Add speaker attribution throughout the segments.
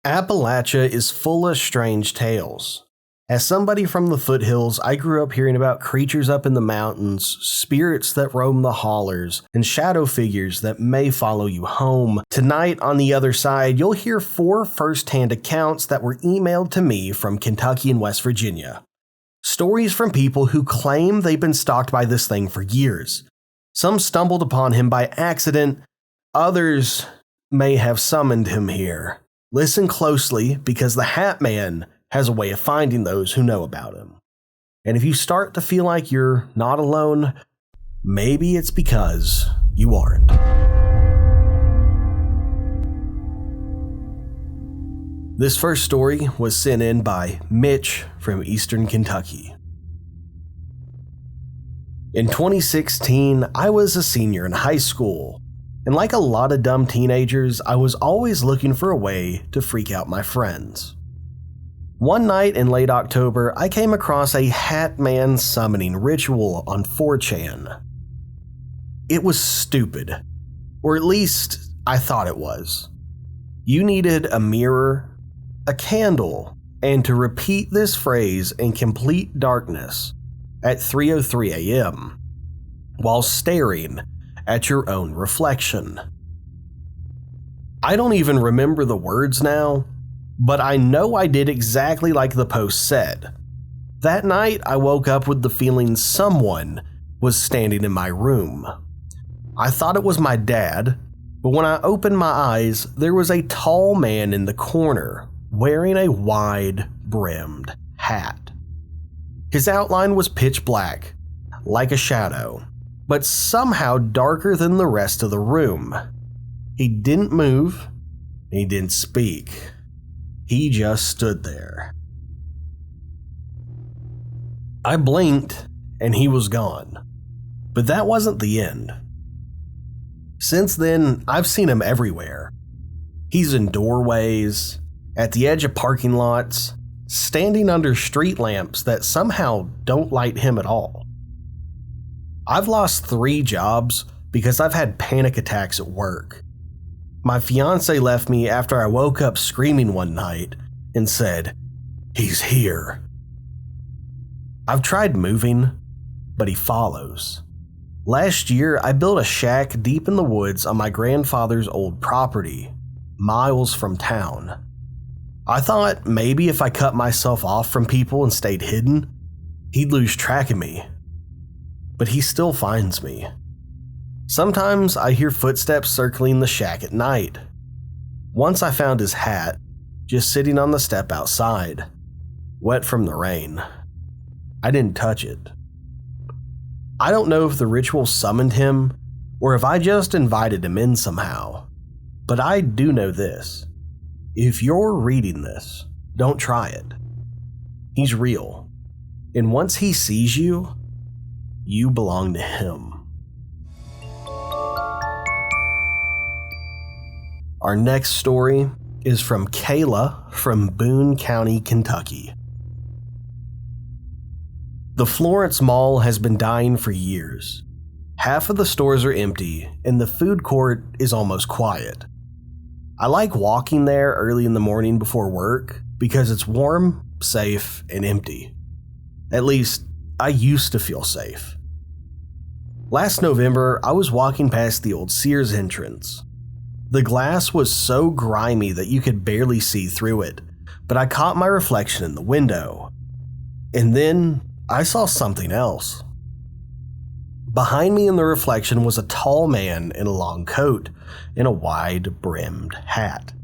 Speaker 1: Appalachia is full of strange tales. As somebody from the foothills, I grew up hearing about creatures up in the mountains, spirits that roam the hollers, and shadow figures that may follow you home. Tonight, on the other side, you'll hear 4 first-hand accounts that were emailed to me from Kentucky and West Virginia. Stories from people who claim they've been stalked by this thing for years. Some stumbled upon him by accident, others may have summoned him here. Listen closely, because the Hat Man has a way of finding those who know about him. And if you start to feel like you're not alone, maybe it's because you aren't. This first story was sent in by Mitch from Eastern Kentucky. In 2016, I was a senior in high school, and like a lot of dumb teenagers, I was always looking for a way to freak out my friends. One night in late October, I came across a Hat Man summoning ritual on 4chan. It was stupid, or at least I thought it was. You needed a mirror, a candle, and to repeat this phrase in complete darkness at 3:03 a.m. while staring at your own reflection. I don't even remember the words now, but I know I did exactly like the post said. That night, I woke up with the feeling someone was standing in my room. I thought it was my dad, but when I opened my eyes, there was a tall man in the corner wearing a wide-brimmed hat. His outline was pitch black, like a shadow, but somehow darker than the rest of the room. He didn't move, he didn't speak. He just stood there. I blinked and he was gone. But that wasn't the end. Since then, I've seen him everywhere. He's in doorways, at the edge of parking lots, standing under street lamps that somehow don't light him at all. I've lost 3 jobs because I've had panic attacks at work. My fiance left me after I woke up screaming one night and said, "He's here." I've tried moving, but he follows. Last year, I built a shack deep in the woods on my grandfather's old property, miles from town. I thought maybe if I cut myself off from people and stayed hidden, he'd lose track of me. But he still finds me. Sometimes I hear footsteps circling the shack at night. Once I found his hat, just sitting on the step outside, wet from the rain. I didn't touch it. I don't know if the ritual summoned him, or if I just invited him in somehow. But I do know this. If you're reading this, don't try it. He's real. And once he sees you, you belong to him. Our next story is from Kayla from Boone County, Kentucky. The Florence Mall has been dying for years. Half of the stores are empty, and the food court is almost quiet. I like walking there early in the morning before work because it's warm, safe, and empty. At least, I used to feel safe. Last November, I was walking past the old Sears entrance. The glass was so grimy that you could barely see through it, but I caught my reflection in the window. And then I saw something else. Behind me in the reflection was a tall man in a long coat and a wide-brimmed hat.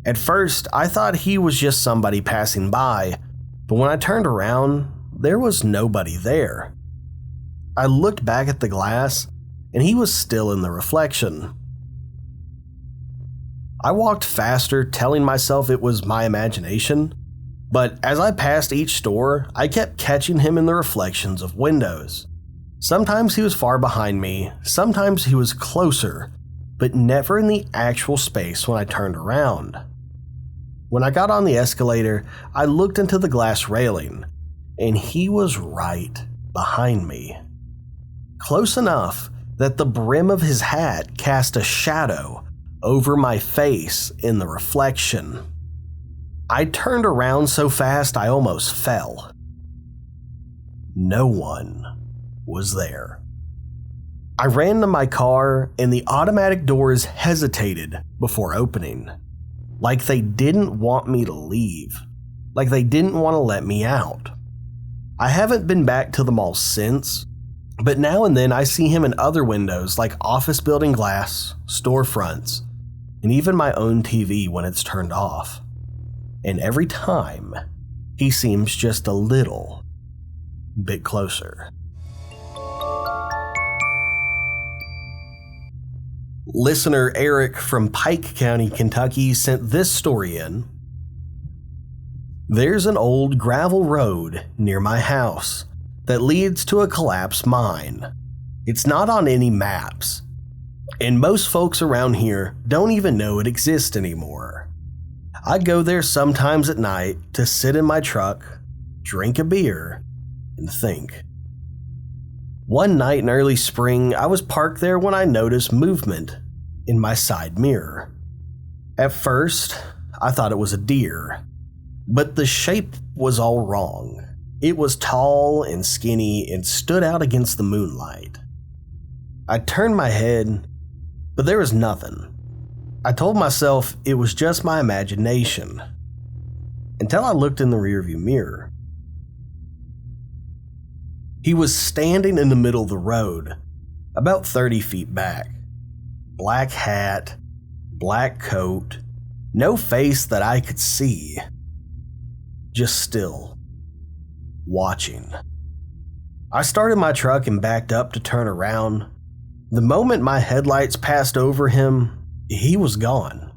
Speaker 1: At first, I thought he was just somebody passing by, but when I turned around, there was nobody there. I looked back at the glass, and he was still in the reflection. I walked faster, telling myself it was my imagination, but as I passed each store, I kept catching him in the reflections of windows. Sometimes he was far behind me, sometimes he was closer, but never in the actual space when I turned around. When I got on the escalator, I looked into the glass railing, and he was right behind me. Close enough that the brim of his hat cast a shadow over my face in the reflection. I turned around so fast I almost fell. No one was there. I ran to my car and the automatic doors hesitated before opening, like they didn't want me to leave, like they didn't want to let me out. I haven't been back to the mall since, but now and then I see him in other windows like office building glass, storefronts, and even my own TV when it's turned off. And every time, he seems just a little bit closer. Listener Eric from Pike County, Kentucky sent this story in. There's an old gravel road near my house that leads to a collapsed mine. It's not on any maps, and most folks around here don't even know it exists anymore. I go there sometimes at night to sit in my truck, drink a beer, and think. One night in early spring, I was parked there when I noticed movement in my side mirror. At first, I thought it was a deer, but the shape was all wrong. It was tall and skinny and stood out against the moonlight. I turned my head, but there was nothing. I told myself it was just my imagination, until I looked in the rearview mirror. He was standing in the middle of the road, about 30 feet back. Black hat, black coat, no face that I could see. Just still, watching. I started my truck and backed up to turn around. The moment my headlights passed over him, he was gone.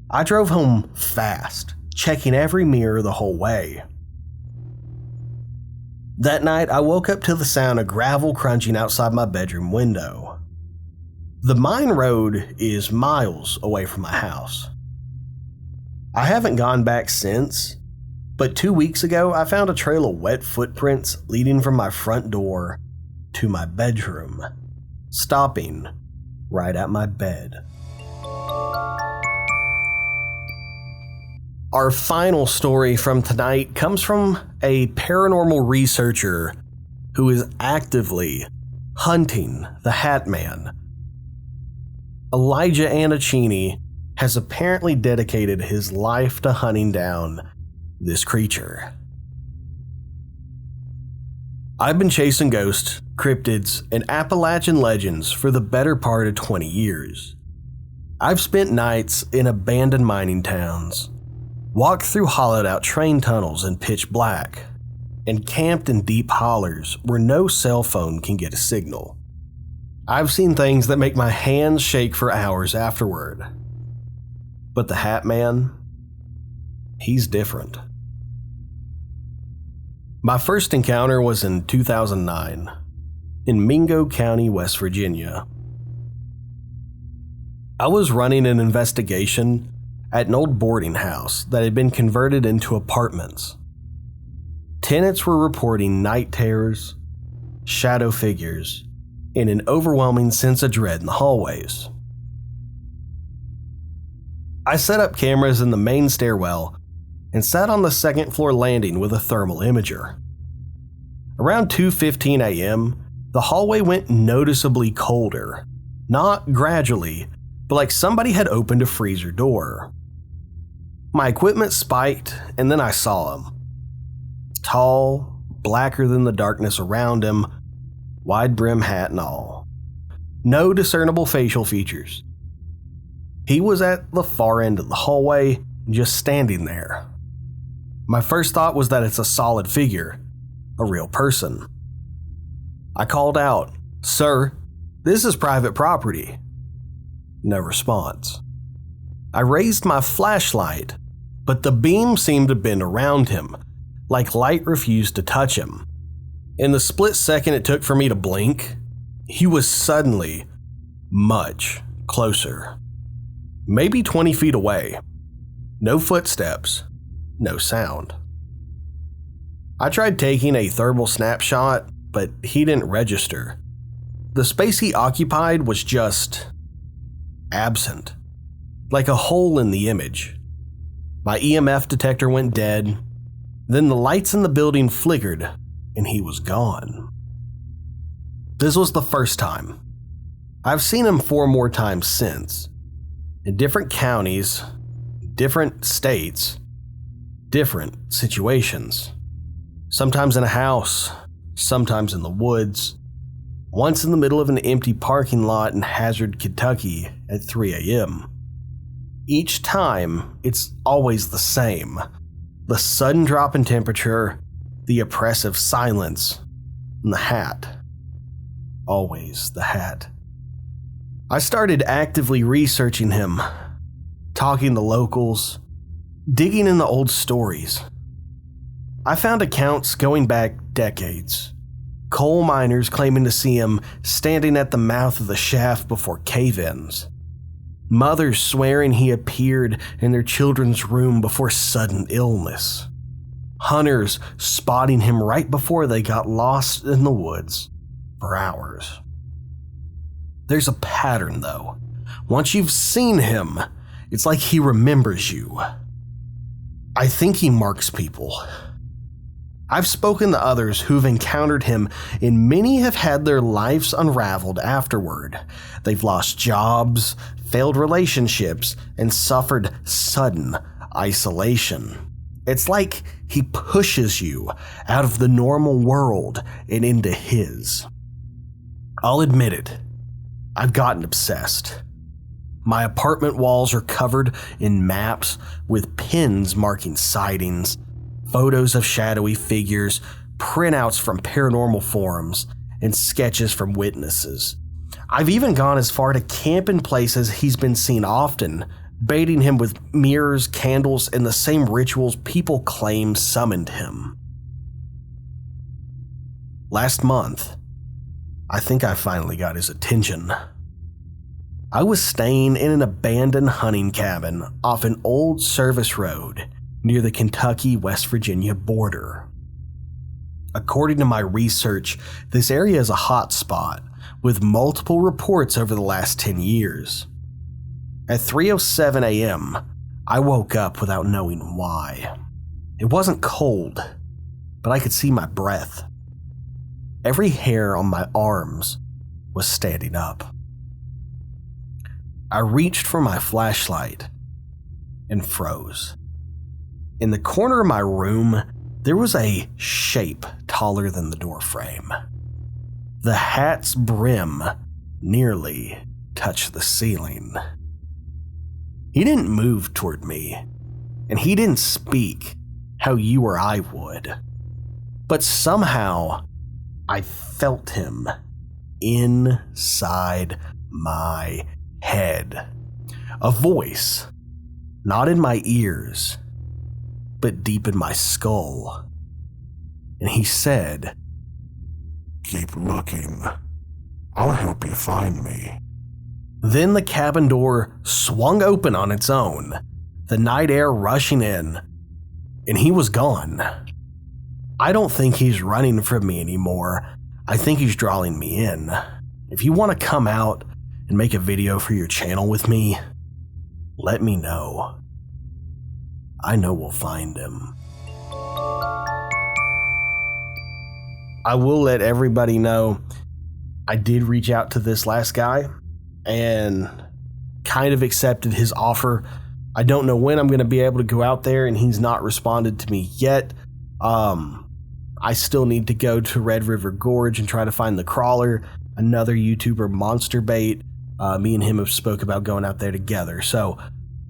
Speaker 1: I drove home fast, checking every mirror the whole way. That night, I woke up to the sound of gravel crunching outside my bedroom window. The mine road is miles away from my house. I haven't gone back since, but 2 weeks ago, I found a trail of wet footprints leading from my front door to my bedroom, stopping right at my bed. Our final story from tonight comes from a paranormal researcher who is actively hunting the Hat Man. Elijah Anacini has apparently dedicated his life to hunting down this creature. I've been chasing ghosts, cryptids, and Appalachian legends for the better part of 20 years. I've spent nights in abandoned mining towns, walked through hollowed-out train tunnels in pitch black, and camped in deep hollers where no cell phone can get a signal. I've seen things that make my hands shake for hours afterward. But the Hat Man, he's different. My first encounter was in 2009, in Mingo County, West Virginia. I was running an investigation at an old boarding house that had been converted into apartments. Tenants were reporting night terrors, shadow figures, and an overwhelming sense of dread in the hallways. I set up cameras in the main stairwell and sat on the second floor landing with a thermal imager. Around 2:15 a.m., the hallway went noticeably colder, not gradually, but like somebody had opened a freezer door. My equipment spiked, and then I saw him. Tall, blacker than the darkness around him, wide-brimmed hat and all. No discernible facial features. He was at the far end of the hallway, just standing there. My first thought was that it's a solid figure, a real person. I called out, "Sir, this is private property." No response. I raised my flashlight, but the beam seemed to bend around him, like light refused to touch him. In the split second it took for me to blink, he was suddenly much closer. Maybe 20 feet away. No footsteps, no sound. I tried taking a thermal snapshot, but he didn't register. The space he occupied was just absent, like a hole in the image. My EMF detector went dead. Then the lights in the building flickered, and he was gone. This was the first time. I've seen him 4 more times since. In different counties, different states, different situations. Sometimes in a house, sometimes in the woods. Once in the middle of an empty parking lot in Hazard, Kentucky at 3 a.m. Each time, it's always the same. The sudden drop in temperature, the oppressive silence, and the hat. Always the hat. I started actively researching him, talking to locals, digging in the old stories. I found accounts going back decades. Coal miners claiming to see him standing at the mouth of the shaft before cave-ins. Mothers swearing he appeared in their children's room before sudden illness. Hunters spotting him right before they got lost in the woods for hours. There's a pattern, though. Once you've seen him, it's like he remembers you. I think he marks people. I've spoken to others who've encountered him, and many have had their lives unraveled afterward. They've lost jobs, failed relationships, and suffered sudden isolation. It's like he pushes you out of the normal world and into his. I'll admit it, I've gotten obsessed. My apartment walls are covered in maps with pins marking sightings, photos of shadowy figures, printouts from paranormal forums, and sketches from witnesses. I've even gone as far to camp in places he's been seen often, baiting him with mirrors, candles, and the same rituals people claim summoned him. Last month, I think I finally got his attention. I was staying in an abandoned hunting cabin off an old service road near the Kentucky-West Virginia border. According to my research, this area is a hot spot with multiple reports over the last 10 years. At 3:07 a.m., I woke up without knowing why. It wasn't cold, but I could see my breath. Every hair on my arms was standing up. I reached for my flashlight and froze. In the corner of my room, there was a shape taller than the doorframe. The hat's brim nearly touched the ceiling. He didn't move toward me, and he didn't speak how you or I would. But somehow, I felt him inside my head. A voice, not in my ears, but deep in my skull. And he said,
Speaker 2: "Keep looking. I'll help you find me."
Speaker 1: Then the cabin door swung open on its own, the night air rushing in, and he was gone. I don't think he's running from me anymore. I think he's drawing me in. If you want to come out and make a video for your channel with me, let me know. I know we'll find him. I will let everybody know I did reach out to this last guy and kind of accepted his offer. I don't know when I'm going to be able to go out there, and he's not responded to me yet. I still need to go to Red River Gorge and try to find the crawler, another YouTuber, Monster Bait. Me and him have spoke about going out there together. So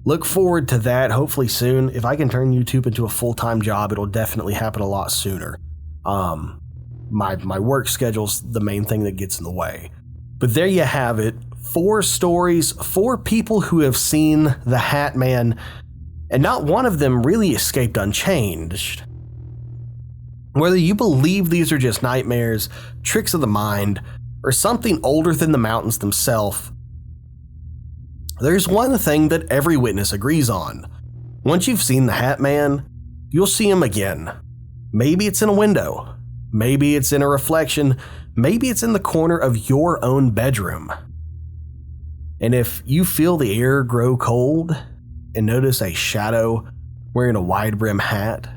Speaker 1: look forward to that hopefully soon. If I can turn YouTube into a full-time job, it'll definitely happen a lot sooner. My work schedule's the main thing that gets in the way. But there you have it. 4 stories, 4 people who have seen the Hat Man, and not one of them really escaped unchanged. Whether you believe these are just nightmares, tricks of the mind, or something older than the mountains themselves, there's one thing that every witness agrees on. Once you've seen the Hat Man, you'll see him again. Maybe it's in a window. Maybe it's in a reflection. Maybe it's in the corner of your own bedroom. And if you feel the air grow cold and notice a shadow wearing a wide-brimmed hat,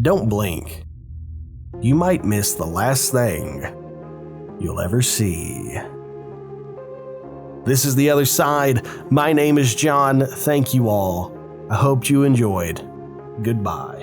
Speaker 1: don't blink. You might miss the last thing you'll ever see. This is The Other Side. My name is John. Thank you all. I hope you enjoyed. Goodbye.